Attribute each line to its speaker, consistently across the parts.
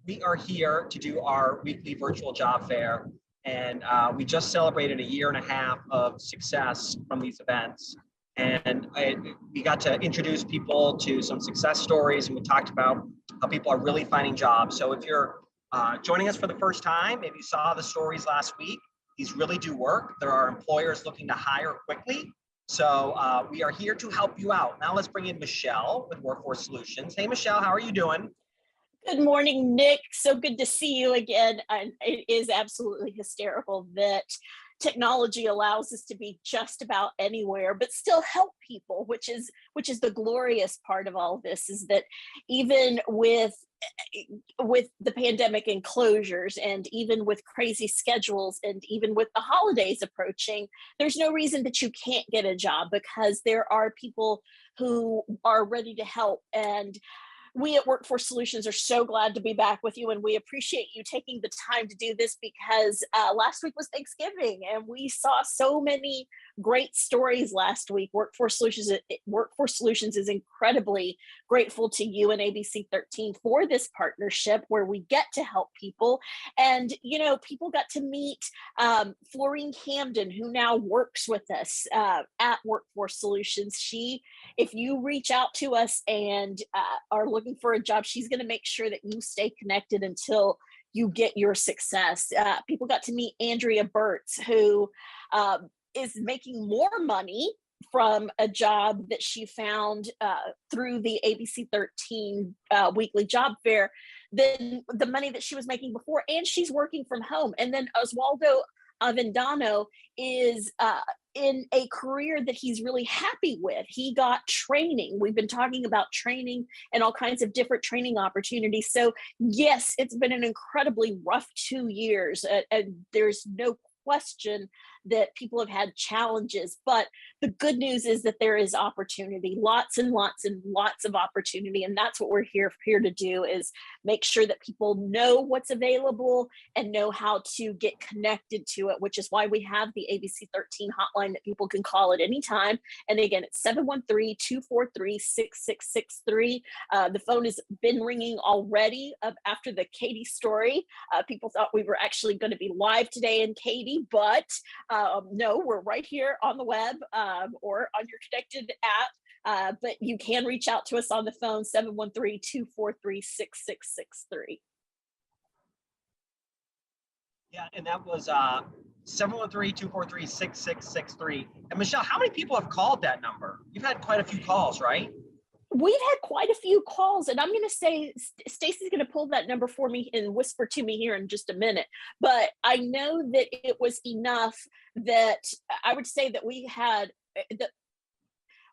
Speaker 1: we are here to do our weekly virtual job fair. And we just celebrated a year and a half of success from these events. And we got to introduce people to some success stories, and we talked about how people are really finding jobs. So if you're joining us for the first time, maybe you saw the stories last week, these really do work. There are employers looking to hire quickly. So we are here to help you out. Now let's bring in Michelle with Workforce Solutions. Hey, Michelle, how are you doing?
Speaker 2: Good morning, Nick. So good to see you again. And it is absolutely hysterical that technology allows us to be just about anywhere, but still help people, which is the glorious part of all of this, is that even with the pandemic and closures, and even with crazy schedules, and even with the holidays approaching, there's no reason that you can't get a job, because there are people who are ready to help. And we at Workforce Solutions are so glad to be back with you, and we appreciate you taking the time to do this, because last week was Thanksgiving and we saw so many great stories last week. Workforce Solutions is incredibly grateful to you and ABC13 for this partnership where we get to help people. And, you know, people got to meet Florine Camden, who now works with us at Workforce Solutions. If you reach out to us and are looking for a job, she's going to make sure that you stay connected until you get your success. People got to meet Andrea Burtz, who is making more money from a job that she found through the ABC13 weekly job fair than the money that she was making before, and she's working from home. And then Oswaldo Avendano is in a career that he's really happy with. He got training. We've been talking about training and all kinds of different training opportunities. So yes, it's been an incredibly rough 2 years, and there's no question that people have had challenges, but the good news is that there is opportunity, lots and lots and lots of opportunity. And that's what we're here to do, is make sure that people know what's available and know how to get connected to it, which is why we have the ABC13 hotline that people can call at any time. And again, it's 713-243-6663. The phone has been ringing already after the Katy story. People thought we were actually going to be live today in Katy, but no, we're right here on the web or on your connected app. But you can reach out to us on the phone, 713-243-6663.
Speaker 1: Yeah, and that was 713-243-6663. And Michelle, how many people have called that number? You've had quite a few calls, right?
Speaker 2: We've had quite a few calls, and I'm going to say Stacy's going to pull that number for me and whisper to me here in just a minute. But I know that it was enough that I would say that we had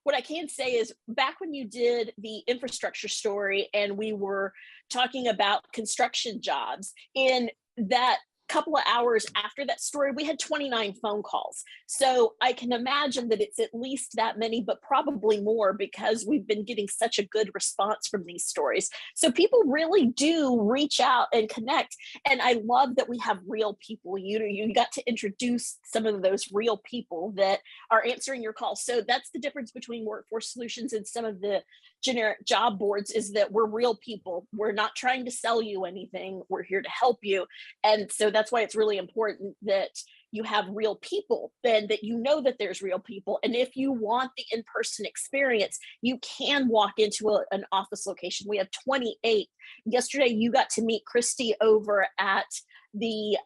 Speaker 2: what I can say is, back when you did the infrastructure story and we were talking about construction jobs, in that couple of hours after that story, we had 29 phone calls. So I can imagine that it's at least that many, but probably more, because we've been getting such a good response from these stories. So people really do reach out and connect. And I love that we have real people. You got to introduce some of those real people that are answering your calls. So that's the difference between Workforce Solutions and some of the generic job boards, is that we're real people. We're not trying to sell you anything. We're here to help you. And so that's why it's really important that you have real people, and that you know that there's real people. And if you want the in-person experience, you can walk into an office location. We have 28. Yesterday, you got to meet Christy over at the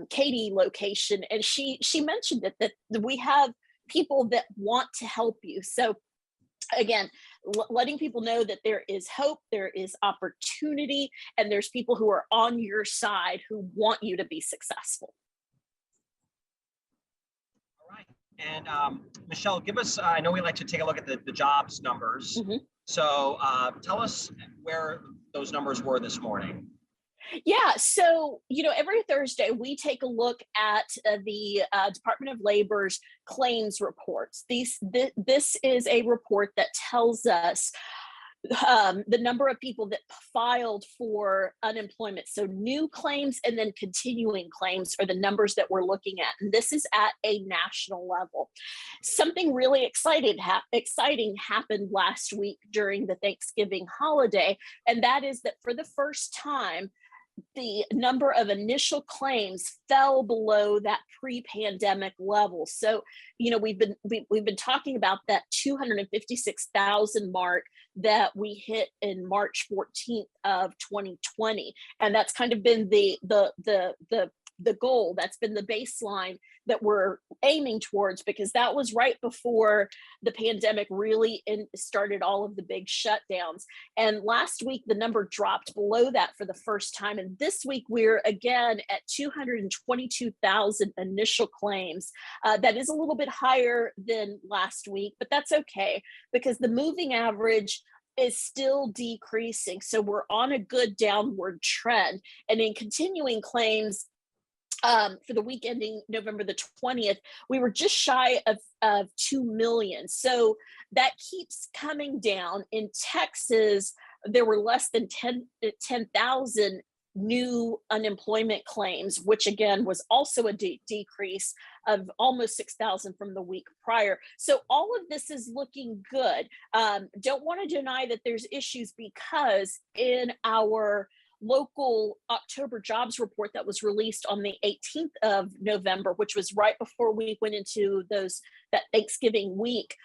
Speaker 2: Katy location, and she mentioned that we have people that want to help you. So again, letting people know that there is hope, there is opportunity, and there's people who are on your side who want you to be successful.
Speaker 1: All right. And Michelle, give us, I know we like to take a look at the jobs numbers. Mm-hmm. So tell us where those numbers were this morning.
Speaker 2: Yeah, so, every Thursday we take a look at the Department of Labor's claims reports. This is a report that tells us the number of people that filed for unemployment. So new claims and then continuing claims are the numbers that we're looking at. And this is at a national level. Something really exciting happened last week during the Thanksgiving holiday. And that is that for the first time, the number of initial claims fell below that pre-pandemic level. So, we've been talking about that 256,000 mark that we hit in March 14th of 2020, and that's kind of been the goal. That's been the baseline that we're aiming towards, because that was right before the pandemic really started all of the big shutdowns. And last week, the number dropped below that for the first time. And this week, we're again at 222,000 initial claims. That is a little bit higher than last week, but that's okay, because the moving average is still decreasing. So we're on a good downward trend. And in continuing claims, for the week ending November the 20th, we were just shy of 2 million. So that keeps coming down. In Texas, there were less than 10,000 new unemployment claims, which again was also a decrease of almost 6,000 from the week prior. So all of this is looking good. Don't want to deny that there's issues, because in our local October jobs report that was released on the 18th of November, which was right before we went into that Thanksgiving week,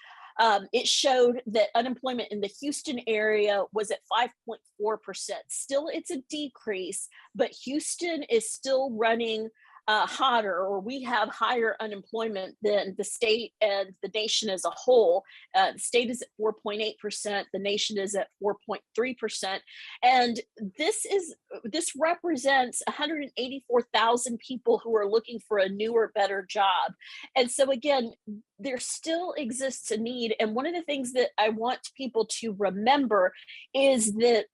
Speaker 2: it showed that unemployment in the Houston area was at 5.4%. Still, it's a decrease, but Houston is still running hotter, or we have higher unemployment than the state and the nation as a whole. The state is at 4.8%, the nation is at 4.3%. And this represents 184,000 people who are looking for a newer, better job. And so again, there still exists a need. And one of the things that I want people to remember is that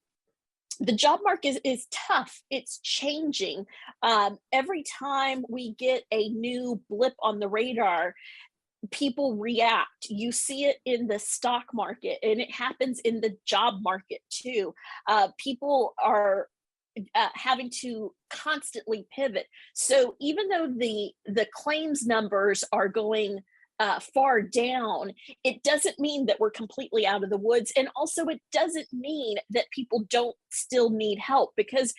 Speaker 2: the job market is tough. It's changing. Every time we get a new blip on the radar, people react. You see it in the stock market, and it happens in the job market too. People are having to constantly pivot. So even though the claims numbers are going far down, it doesn't mean that we're completely out of the woods. And also, it doesn't mean that people don't still need help, because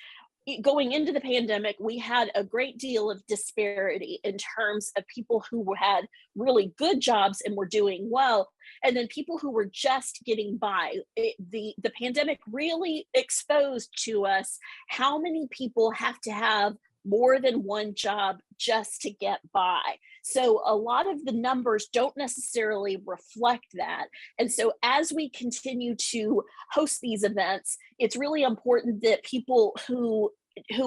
Speaker 2: going into the pandemic, we had a great deal of disparity in terms of people who had really good jobs and were doing well, and then people who were just getting by. The pandemic really exposed to us how many people have to have more than one job just to get by. So a lot of the numbers don't necessarily reflect that. And so as we continue to host these events, it's really important that people who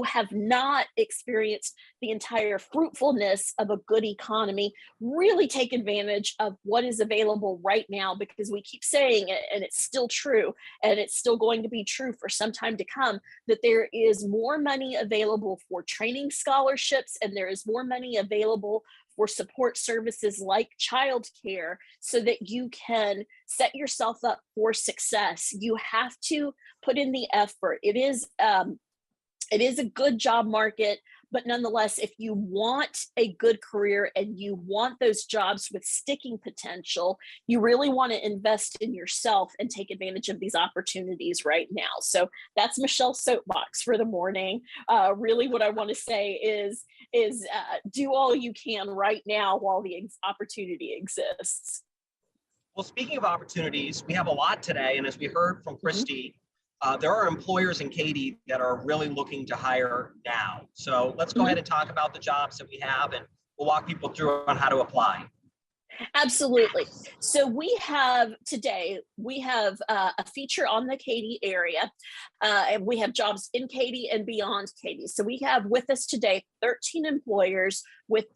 Speaker 2: have not experienced the entire fruitfulness of a good economy really take advantage of what is available right now, because we keep saying it, and it's still true, and it's still going to be true for some time to come, that there is more money available for training scholarships, and there is more money available for support services like childcare, so that you can set yourself up for success. You have to put in the effort. It is a good job market, but nonetheless, if you want a good career and you want those jobs with sticking potential, you really want to invest in yourself and take advantage of these opportunities right now. So that's Michelle's soapbox for the morning. Really, what I want to say is do all you can right now while the opportunity exists.
Speaker 1: Well, speaking of opportunities, we have a lot today, and as we heard from Christy, there are employers in Katy that are really looking to hire now. So let's go ahead and talk about the jobs that we have, and we'll walk people through on how to apply.
Speaker 2: Absolutely. So we have a feature on the Katy area, and we have jobs in Katy and beyond Katy. So we have with us today 13 employers with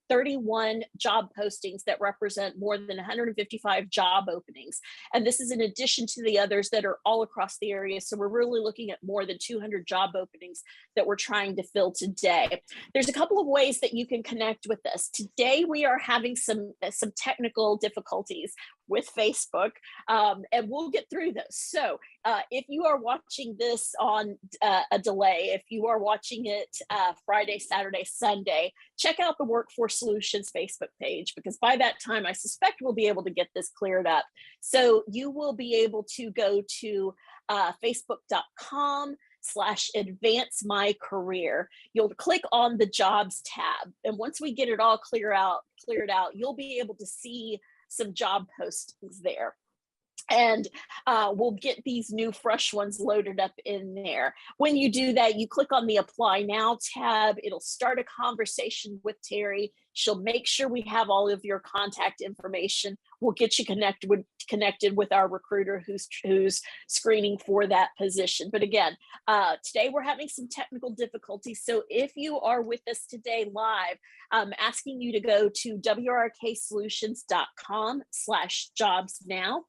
Speaker 2: 31 job postings that represent more than 155 job openings. And this is in addition to the others that are all across the area. So we're really looking at more than 200 job openings that we're trying to fill today. There's a couple of ways that you can connect with us. Today, we are having some technical difficulties with Facebook, and we'll get through those. So if you are watching this on a delay, if you are watching it Friday, Saturday, Sunday, check out the Workforce Solutions Facebook page, because by that time, I suspect we'll be able to get this cleared up. So you will be able to go to facebook.com advance my career. You'll click on the jobs tab. And once we get it all cleared out, you'll be able to see some job postings there. And we'll get these new fresh ones loaded up in there. When you do that, you click on the Apply Now tab. It'll start a conversation with Terry. She'll make sure we have all of your contact information. We'll get you connected with our recruiter who's screening for that position. But again, today we're having some technical difficulties. So if you are with us today live, I'm asking you to go to wrksolutions.com/jobs-now.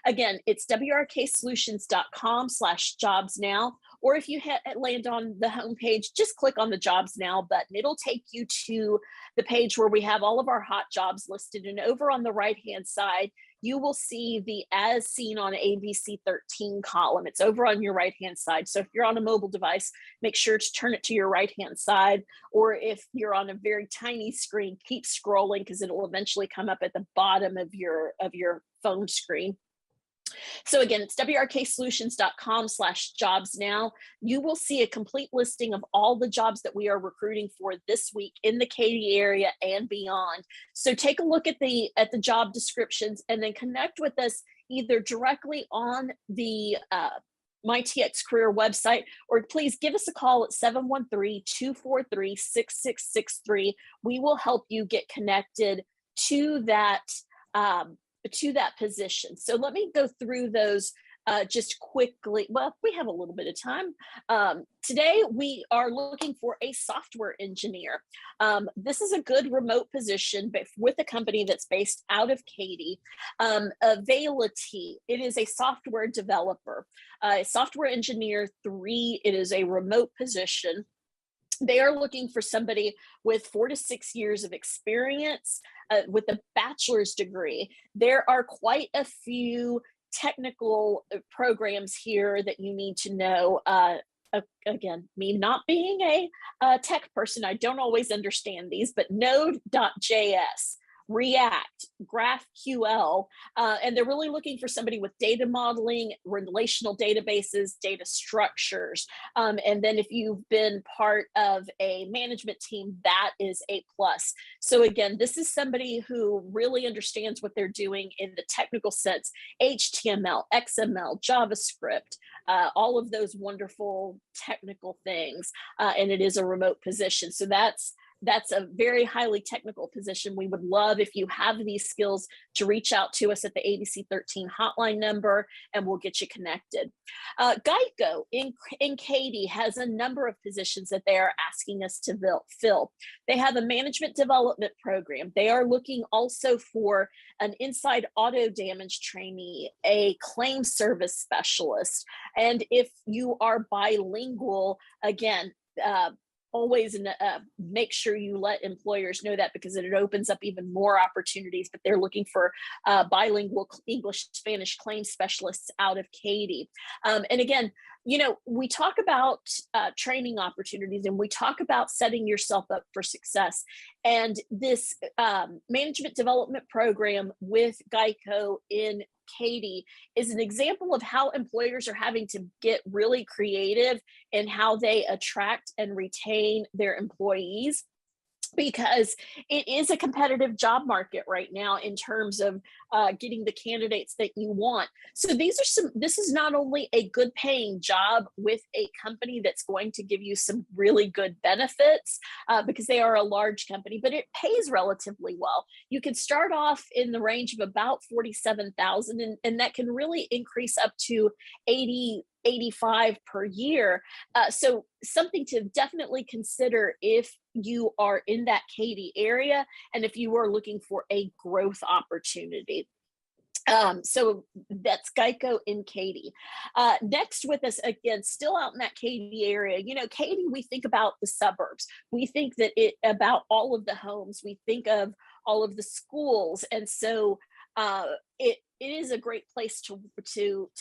Speaker 2: Again, it's wrksolutions.com/jobs-now, or if you land on the homepage, just click on the Jobs Now button. It'll take you to the page where we have all of our hot jobs listed. And over on the right-hand side, you will see the As Seen on ABC13 column. It's over on your right-hand side. So if you're on a mobile device, make sure to turn it to your right-hand side. Or if you're on a very tiny screen, keep scrolling because it'll eventually come up at the bottom of your phone screen. So again, it's wrksolutions.com/jobs-now. You will see a complete listing of all the jobs that we are recruiting for this week in the Katy area and beyond. So take a look at the job descriptions and then connect with us either directly on the MyTX Career website, or please give us a call at 713-243-6663. We will help you get connected to that position. So let me go through those just quickly. Well, we have a little bit of time. Today, we are looking for a software engineer. This is a good remote position, but with a company that's based out of Katy. Availity, it is a software developer. Software engineer 3, it is a remote position. They are looking for somebody with 4 to 6 years of experience with a bachelor's degree. There are quite a few technical programs here that you need to know. Again, me not being a tech person, I don't always understand these, but Node.js, React, GraphQL, and they're really looking for somebody with data modeling, relational databases, data structures. And then if you've been part of a management team, that is a plus. So again, this is somebody who really understands what they're doing in the technical sense: HTML, XML, JavaScript, all of those wonderful technical things. And it is a remote position. So that's a very highly technical position. We would love if you have these skills to reach out to us at the ABC13 hotline number, and we'll get you connected. Geico in Katy has a number of positions that they are asking us to fill. They have a management development program. They are looking also for an inside auto damage trainee, a claim service specialist. And if you are bilingual, again, always make sure you let employers know that, because it opens up even more opportunities. But they're looking for bilingual English, Spanish claims specialists out of Katy. And again, we talk about training opportunities, and we talk about setting yourself up for success. And this management development program with Geico in Katy is an example of how employers are having to get really creative in how they attract and retain their employees, because it is a competitive job market right now in terms of getting the candidates that you want. So this is not only a good paying job with a company that's going to give you some really good benefits because they are a large company, but it pays relatively well. You can start off in the range of about $47,000, and that can really increase up to $85,000 per year. So something to definitely consider if you are in that Katy area and if you are looking for a growth opportunity. So that's Geico in Katy. Next with us, again, still out in that Katy area. Katy, we think about the suburbs. We think about all of the homes. We think of all of the schools. And so it is a great place to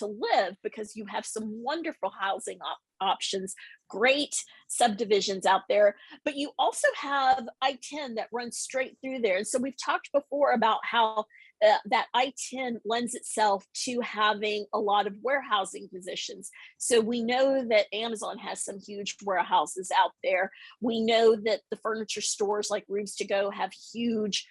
Speaker 2: live, because you have some wonderful housing options, great subdivisions out there, but you also have I-10 that runs straight through there. And so we've talked before about how that I-10 lends itself to having a lot of warehousing positions. So we know that Amazon has some huge warehouses out there. We know that the furniture stores like Rooms to Go have huge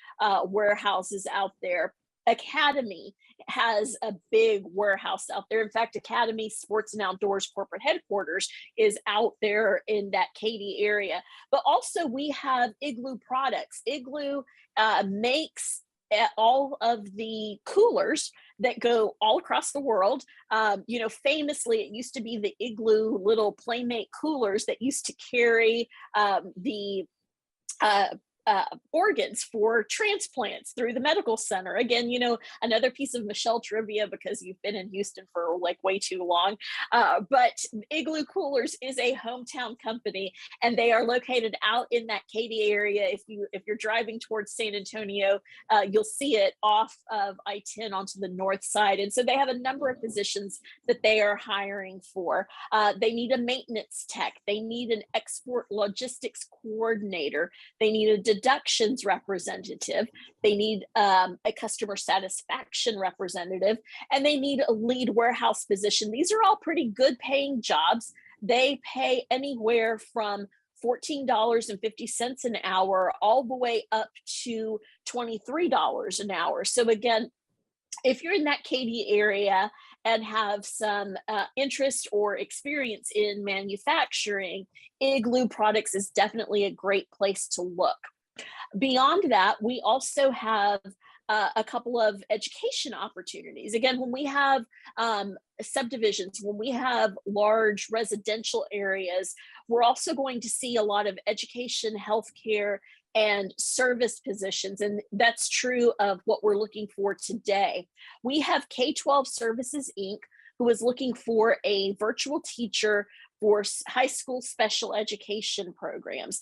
Speaker 2: warehouses out there. Academy has a big warehouse out there. In fact, Academy Sports and Outdoors corporate headquarters is out there in that Katy area. But also we have Igloo Products. Igloo makes all of the coolers that go all across the world. Famously, it used to be the Igloo little Playmate coolers that used to carry the organs for transplants through the medical center. Again, another piece of Michelle trivia because you've been in Houston for like way too long. But Igloo Coolers is a hometown company, and they are located out in that Katy area. If you're driving towards San Antonio, you'll see it off of I-10 onto the north side. And so they have a number of positions that they are hiring for. They need a maintenance tech. They need an export logistics coordinator. They need a deductions representative. They need a customer satisfaction representative, and they need a lead warehouse position. These are all pretty good paying jobs. They pay anywhere from $14.50 an hour all the way up to $23 an hour. So again, if you're in that Katy area and have some interest or experience in manufacturing, Igloo Products is definitely a great place to look. Beyond that, we also have a couple of education opportunities. Again, when we have subdivisions, when we have large residential areas, we're also going to see a lot of education, healthcare, and service positions. And that's true of what we're looking for today. We have K-12 Services, Inc., who is looking for a virtual teacher for high school special education programs.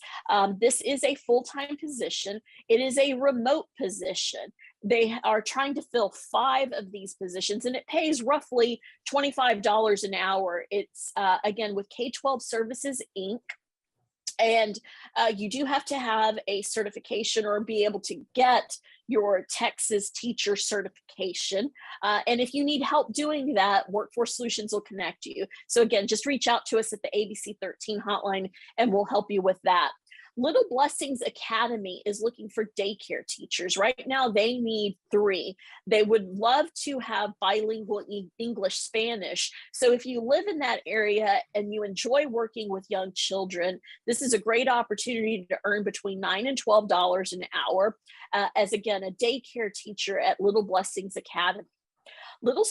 Speaker 2: This is a full-time position. It is a remote position. They are trying to fill 5 of these positions, and it pays roughly $25 an hour. It's, again, with K-12 Services, Inc., and you do have to have a certification or be able to get your Texas teacher certification. And if you need help doing that, Workforce Solutions will connect you. So again, just reach out to us at the Abc13 Hotline and we'll help you with that. Little Blessings Academy is looking for daycare teachers. Right now, they need 3. They would love to have bilingual English, Spanish. So if you live in that area and you enjoy working with young children, this is a great opportunity to earn between $9 and $12 an hour as, again, a daycare teacher at Little Blessings Academy. Little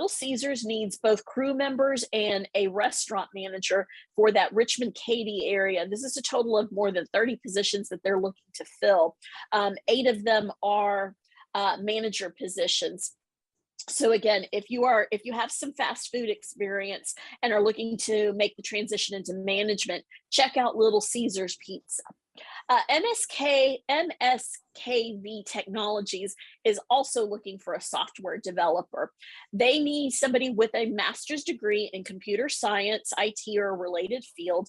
Speaker 2: Caesars needs both crew members and a restaurant manager for that Richmond, Katy area. This is a total of more than 30 positions that they're looking to fill. 8 of them are manager positions. So again, if you have some fast food experience and are looking to make the transition into management, check out Little Caesars Pizza. MSKV Technologies is also looking for a software developer. They need somebody with a master's degree in computer science, IT, or a related field.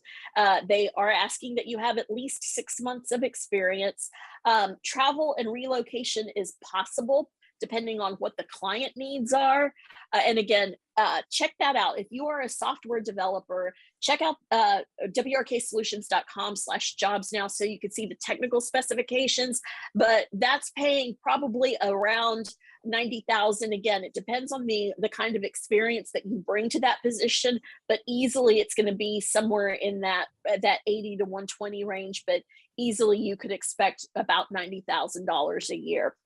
Speaker 2: They are asking that you have at least 6 months of experience. Travel and relocation is possible depending on what the client needs are. And again, check that out. If you are a software developer, check out wrksolutions.com/jobs now so you can see the technical specifications, but that's paying probably around $90,000. Again, it depends on the kind of experience that you bring to that position, but easily it's going to be somewhere in that 80 to 120 range, but easily you could expect about $90,000 a year.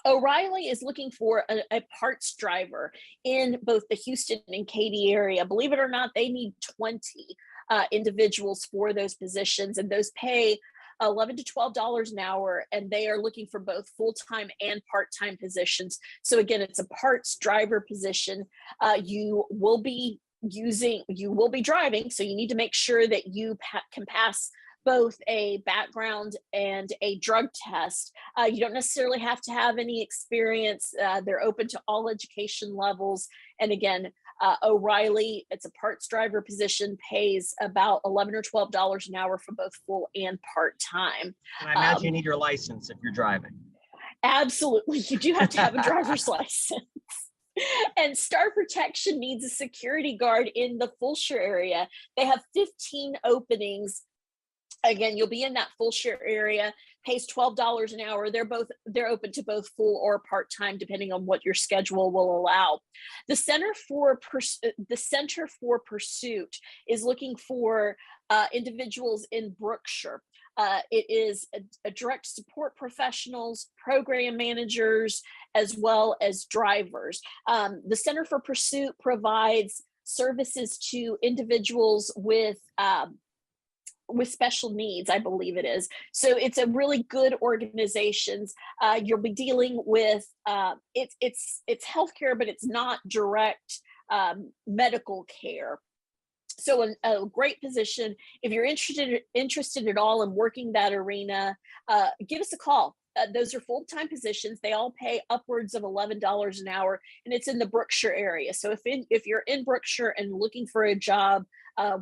Speaker 2: O'Reilly is looking for a parts driver in both the Houston and Katy area. Believe it or not, they need 20 individuals for those positions, and those pay $11 to $12 an hour, and they are looking for both full-time and part-time positions. So again, it's a parts driver position. You will be driving, so you need to make sure that you can pass both a background and a drug test. You don't necessarily have to have any experience. They're open to all education levels. And again, O'Reilly, it's a parts driver position, pays about $11 or $12 an hour for both full and part-time.
Speaker 1: And I imagine you need your license if you're driving.
Speaker 2: Absolutely. You do have to have a driver's license. And Star Protection needs a security guard in the Fulshire area. They have 15 openings. Again, you'll be in that Fulshire area, pays $12 an hour. They're open to both full or part-time, depending on what your schedule will allow. The Center for Pursuit is looking for individuals in Brookshire. It is a direct support professionals, program managers, as well as drivers. The Center for Pursuit provides services to individuals with special needs, I believe it is. So it's a really good organization. You'll be dealing with it's healthcare, but it's not direct medical care. So a great position. If you're interested at all in working that arena, give us a call. Those are full-time positions. They all pay upwards of $11 an hour, and it's in the Brookshire area. So if you're in Brookshire and looking for a job,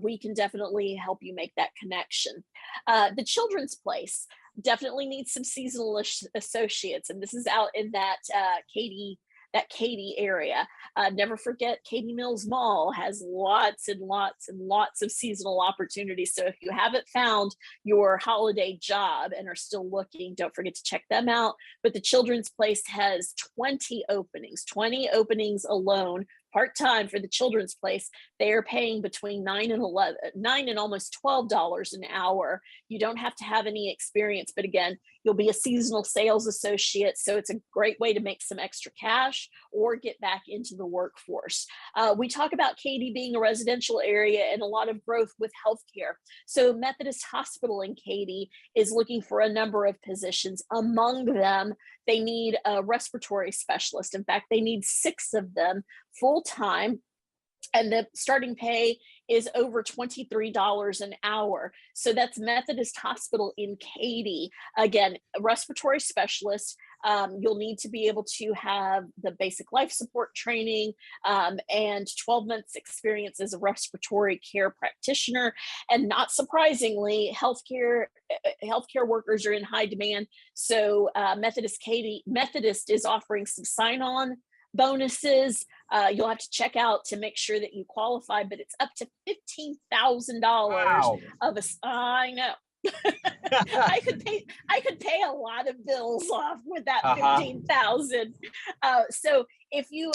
Speaker 2: we can definitely help you make that connection. The Children's Place definitely needs some seasonal associates, and this is out in that Katy area. Never forget, Katy Mills Mall has lots and lots and lots of seasonal opportunities. So if you haven't found your holiday job and are still looking, don't forget to check them out. But the Children's Place has 20 openings alone, part-time for the Children's Place. They are paying between $9 and almost $12 an hour. You don't have to have any experience, but again, you'll be a seasonal sales associate. So it's a great way to make some extra cash or get back into the workforce. We talk about Katy being a residential area and a lot of growth with healthcare. So Methodist Hospital in Katy is looking for a number of positions. Among them, they need a respiratory specialist. In fact, they need 6 of them full-time, and the starting pay is over $23 an hour. So that's Methodist Hospital in Katy. Again, a respiratory specialist. You'll need to be able to have the basic life support training and 12 months experience as a respiratory care practitioner. And not surprisingly, healthcare workers are in high demand. So Methodist is offering some sign-on bonuses. You'll have to check out to make sure that you qualify, but it's up to $15,000
Speaker 1: Wow.
Speaker 2: I know. I could pay a lot of bills off with that 15,000. So if you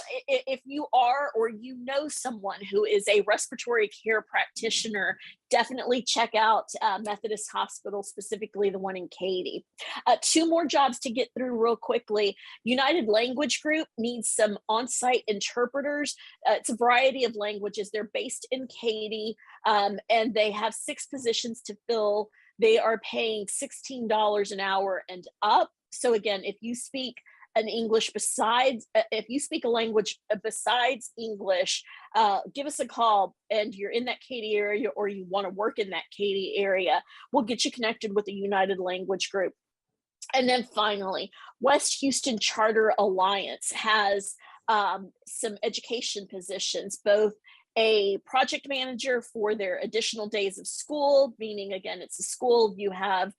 Speaker 2: are, or you know someone who is a respiratory care practitioner, definitely check out Methodist Hospital, specifically the one in Katy. 2 more jobs to get through real quickly. United Language Group needs some on-site interpreters. It's a variety of languages. They're based in Katy, and they have 6 positions to fill. They are paying $16 an hour and up. So again, if you speak a language besides English, give us a call, and you're in that Katy area, or you want to work in that Katy area, we'll get you connected with the United Language Group. And then finally, West Houston Charter Alliance has some education positions, both a project manager for their additional days of school, meaning, again, it's a school. You have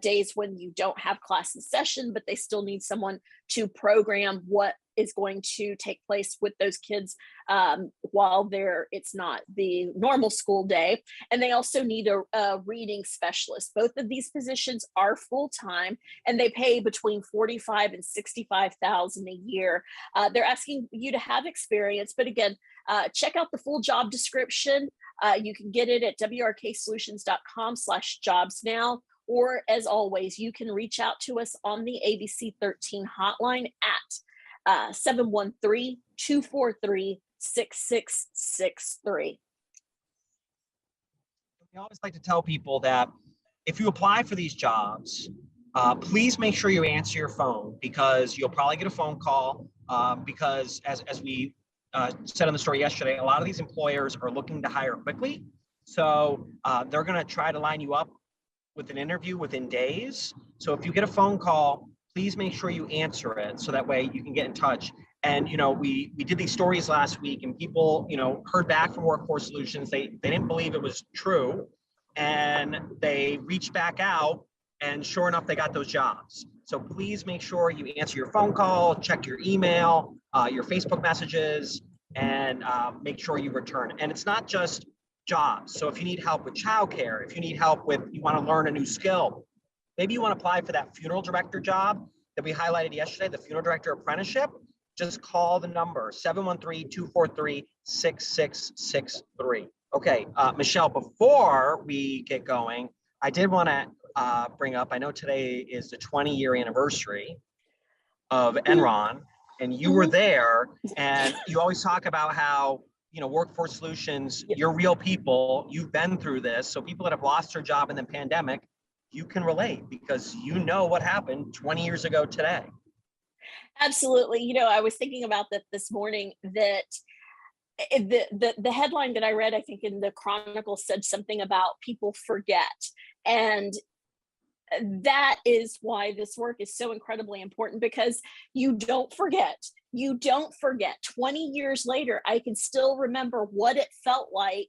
Speaker 2: days when you don't have class in session, but they still need someone to program what is going to take place with those kids while it's not the normal school day. And they also need a reading specialist. Both of these positions are full-time, and they pay between $45,000 and $65,000 a year. They're asking you to have experience, but again, check out the full job description. You can get it at wrksolutions.com/jobs now. Or as always, you can reach out to us on the ABC13 hotline at 713-243-6663.
Speaker 1: We always like to tell people that if you apply for these jobs, please make sure you answer your phone, because you'll probably get a phone call, because as we said on the story yesterday, a lot of these employers are looking to hire quickly. So they're going to try to line you up with an interview within days. So if you get a phone call, please make sure you answer it, so that way you can get in touch. And, we did these stories last week, and people, heard back from Workforce Solutions. They didn't believe it was true, and they reached back out And sure enough, they got those jobs. So please make sure you answer your phone call, check your email, your Facebook messages, and make sure you return. And it's not just jobs. So if you need help with childcare, if you need help with, you want to learn a new skill, maybe you want to apply for that funeral director job that we highlighted yesterday, the funeral director apprenticeship, just call the number 713-243-6663. Okay, Michelle, before we get going, I did want to bring up, I know today is the 20-year anniversary of Enron, and you were there, and you always talk about how, you know, Workforce Solutions, you're real people, you've been through this, so people that have lost their job in the pandemic, you can relate because you know what happened 20 years ago today.
Speaker 2: Absolutely. You know, I was thinking about that this morning, that the headline that I read, I think in the Chronicle, said something about people forget. And that is why this work is so incredibly important, because you don't forget. You don't forget. 20 years later, I can still remember what it felt like.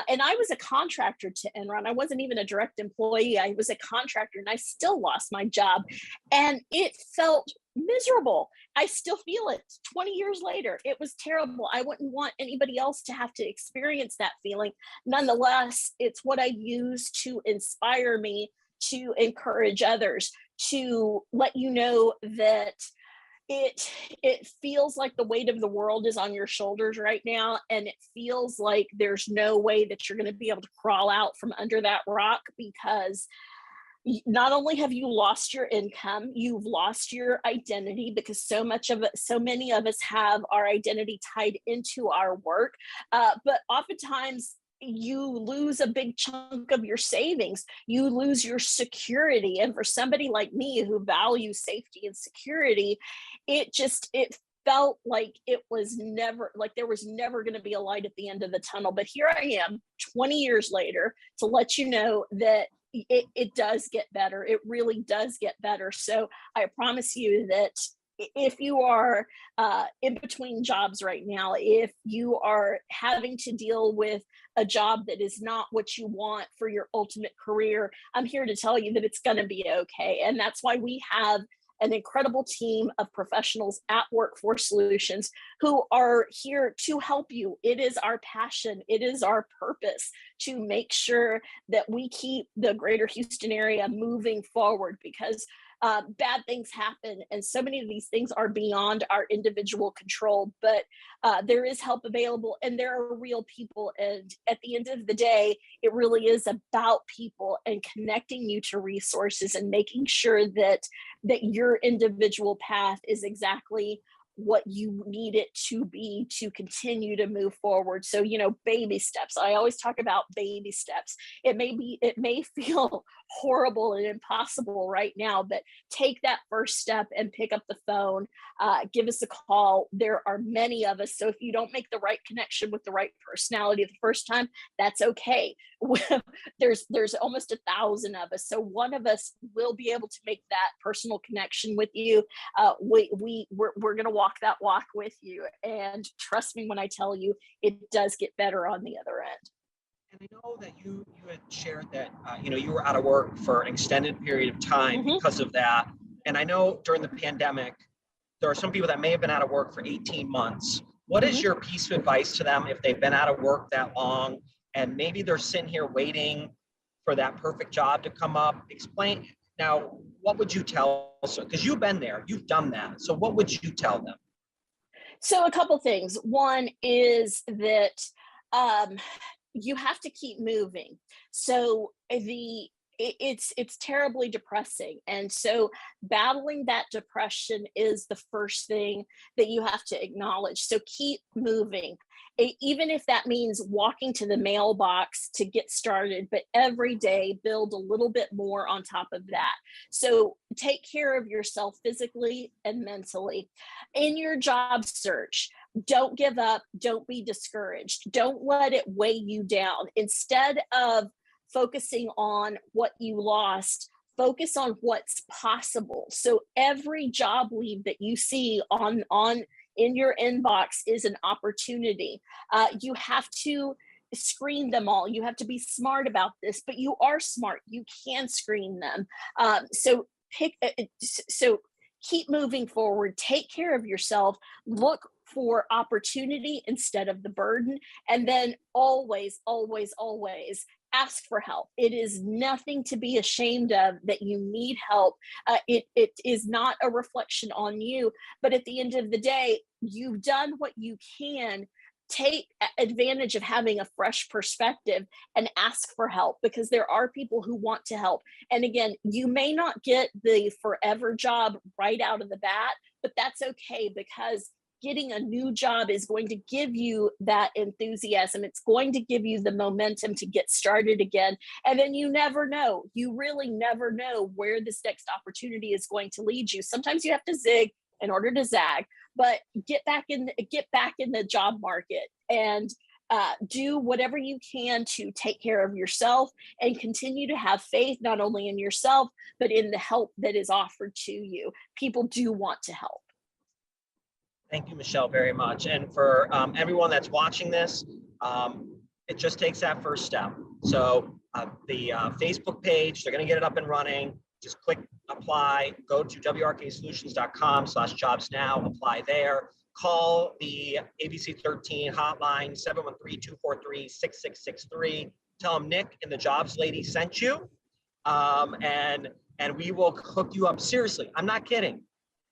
Speaker 2: And I was a contractor to Enron. I wasn't even a direct employee. I was a contractor, and I still lost my job. And it felt miserable. I still feel it 20 years later. It was terrible. I wouldn't want anybody else to have to experience that feeling. Nonetheless, it's what I use to inspire me, to encourage others, to let you know that it feels like the weight of the world is on your shoulders right now, and it feels like there's no way that you're going to be able to crawl out from under that rock, because not only have you lost your income, you've lost your identity, because so many of us have our identity tied into our work, but oftentimes you lose a big chunk of your savings, you lose your security. And for somebody like me who values safety and security, it felt like it was never, like there was never going to be a light at the end of the tunnel. But here I am 20 years later to let you know that it does get better. It really does get better. So I promise you that if you are in between jobs right now, if you are having to deal with a job that is not what you want for your ultimate career, I'm here to tell you that it's going to be okay. And that's why we have an incredible team of professionals at Workforce Solutions who are here to help you. It is our passion, it is our purpose to make sure that we keep the greater Houston area moving forward, because bad things happen, and so many of these things are beyond our individual control, but there is help available, and there are real people. And at the end of the day, it really is about people and connecting you to resources and making sure that your individual path is exactly what you need it to be to continue to move forward. So, you know, baby steps. I always talk about baby steps. It may feel horrible and impossible right now, but take that first step and pick up the phone, give us a call. There are many of us. So if you don't make the right connection with the right personality the first time, that's okay. There's almost 1,000 of us. So one of us will be able to make that personal connection with you. We're going to walk that walk with you. And trust me when I tell you, it does get better on the other end.
Speaker 1: And I know that you had shared that you were out of work for an extended period of time because of that. And I know during the pandemic, there are some people that may have been out of work for 18 months. What is your piece of advice to them if they've been out of work that long and maybe they're sitting here waiting for that perfect job to come up? Explain now, what would you tell us? Because you've been there, you've done that. So what would you tell them?
Speaker 2: So a couple things. One is that you have to keep moving. So it's terribly depressing. And so battling that depression is the first thing that you have to acknowledge. So keep moving, even if that means walking to the mailbox to get started, but every day build a little bit more on top of that. So take care of yourself physically and mentally. In your job search, don't give up, don't be discouraged, don't let it weigh you down. Instead of focusing on what you lost, focus on what's possible. So every job lead that you see on in your inbox is an opportunity. You have to screen them all. You have to be smart about this, but you are smart. You can screen them. So keep moving forward. Take care of yourself. Look for opportunity instead of the burden, and then always, always, always ask for help. It is nothing to be ashamed of that you need help. It is not a reflection on you, but at the end of the day, you've done what you can. Take advantage of having a fresh perspective and ask for help, because there are people who want to help. And again, you may not get the forever job right out of the bat, but that's okay, because getting a new job is going to give you that enthusiasm. It's going to give you the momentum to get started again. And then you never know. You really never know where this next opportunity is going to lead you. Sometimes you have to zig in order to zag, but get back in the job market and do whatever you can to take care of yourself and continue to have faith, not only in yourself, but in the help that is offered to you. People do want to help.
Speaker 1: Thank you, Michelle, very much. And for everyone that's watching this, it just takes that first step. So the Facebook page, they're going to get it up and running. Just click apply, go to wrksolutions.com/jobs now, apply there. Call the ABC13 hotline, 713-243-6663. Tell them Nick and the jobs lady sent you, and we will hook you up. Seriously, I'm not kidding.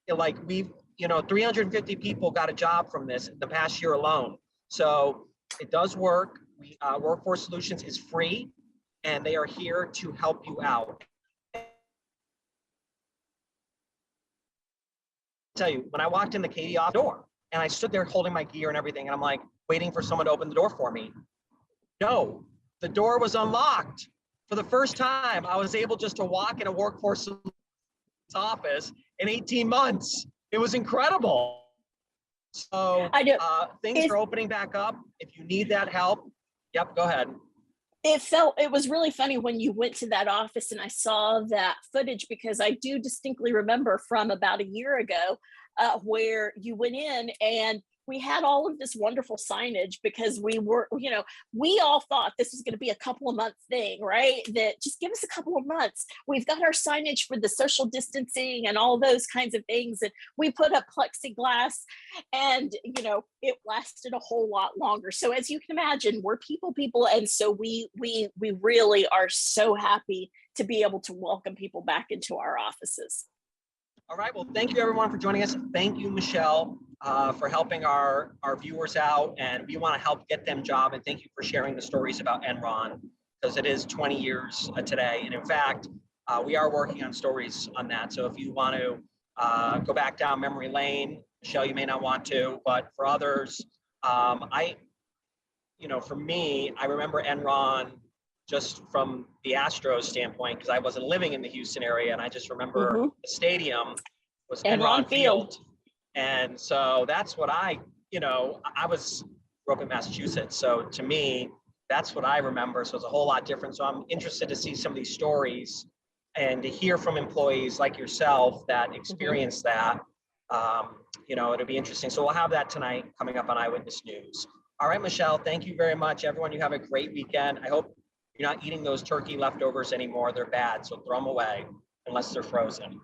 Speaker 1: Like, we've 350 people got a job from this the past year alone. So it does work. Workforce Solutions is free, and they are here to help you out. Tell you, when I walked in the Katy office door and I stood there holding my gear and everything, and I'm like waiting for someone to open the door for me. No, the door was unlocked. For the first time, I was able just to walk in a Workforce Solutions office in 18 months. It was incredible. So things are opening back up. If you need that help, yep, go ahead.
Speaker 2: It was really funny when you went to that office and I saw that footage, because I do distinctly remember from about a year ago where you went in and we had all of this wonderful signage, because we all thought this was going to be a couple of months thing, right? That just give us a couple of months. We've got our signage for the social distancing and all those kinds of things. And we put up plexiglass, and, it lasted a whole lot longer. So as you can imagine, we're people. And so we really are so happy to be able to welcome people back into our offices.
Speaker 1: All right. Well, thank you, everyone, for joining us. Thank you, Michelle, for helping our viewers out. And we want to help get them jobs. And thank you for sharing the stories about Enron, because it is 20 years today. And in fact, we are working on stories on that. So if you want to go back down memory lane, Michelle, you may not want to, but for others, for me, I remember Enron just from the Astros standpoint, because I wasn't living in the Houston area, and I just remember the stadium was Enron Field. And so that's what I was grew up in Massachusetts. So to me, that's what I remember. So it's a whole lot different. So I'm interested to see some of these stories and to hear from employees like yourself that experienced that. It'll be interesting. So we'll have that tonight coming up on Eyewitness News. All right, Michelle, thank you very much. Everyone, you have a great weekend. I hope you're not eating those turkey leftovers anymore. They're bad, so throw them away unless they're frozen.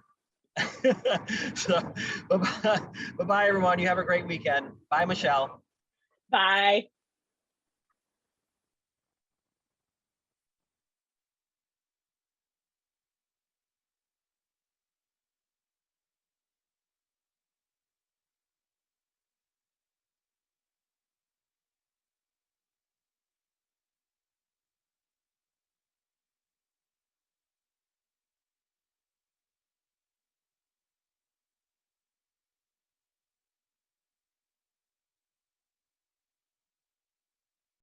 Speaker 1: So, bye-bye, everyone. You have a great weekend. Bye, Michelle.
Speaker 2: Bye.